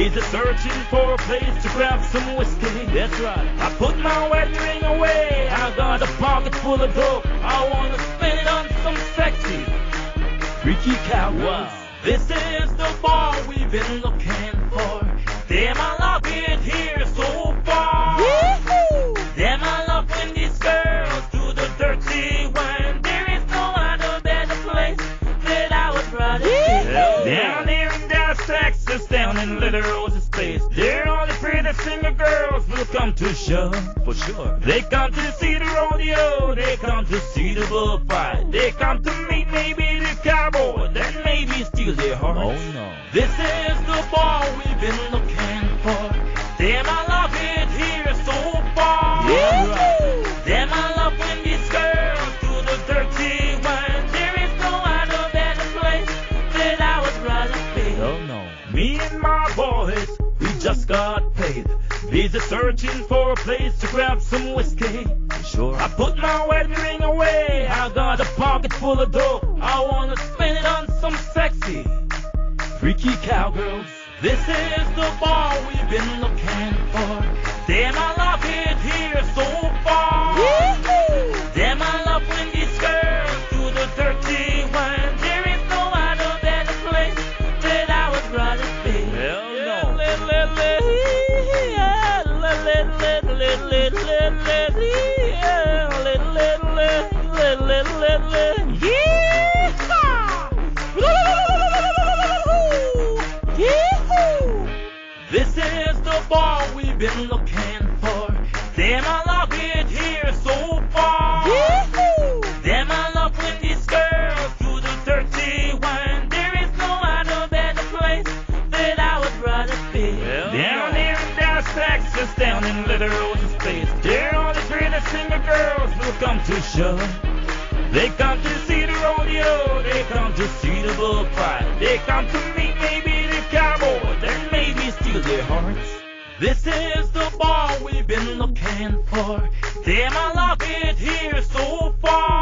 Busy searching for a place to grab some whiskey. That's right. I put my wedding ring away. I got a pocket full of dope. I wanna spend it on some sexy, freaky cowboys. Wow. This is the bar we've been looking for. Damn, I love it here so far. Yee-hoo! Damn, I love when these girls do the dirty wine. There is no other better place that I would rather be. Down there in Dallas, Texas, down in Little Rose's place, there all the pretty singer girls will come to show. For sure. They come to see the rodeo. They come to see the bullfight. They come to meet maybe the cowboy that maybe steal their hearts. Oh no. This is the bar we've been looking for. Damn, I love it here so far. Yeah, right. Damn, I love when these girls do the dirty wine. There is no other better place that I would rather be. Oh no. Me and my boys, we just got paid. Busy searching for a place to grab some whiskey. Sure. I put my wedding ring away. I got a pocket full of dope. I wanna spend it on some sexy, freaky cowgirls. This is the bar we've been looking for. Damn, I love it here so far. Yee-hoo! Damn, I love when these girls do the dirty wine. There is no other better place that I would rather be. Hell no. This is the bar we've been looking for. Damn, I love it here so far. Yee-hoo! Damn, I love when these girls do the dirty wine. There is no other better place that I would rather be. Down there in Dallas, Texas, down in Little Rose's place, there all the pretty singer girls will come to show. They come to see the rodeo. They come to see the bullfight. They come to meet maybe the cowboy that maybe steal their hearts. This is the bar we've been looking for. Damn, I love it here so far.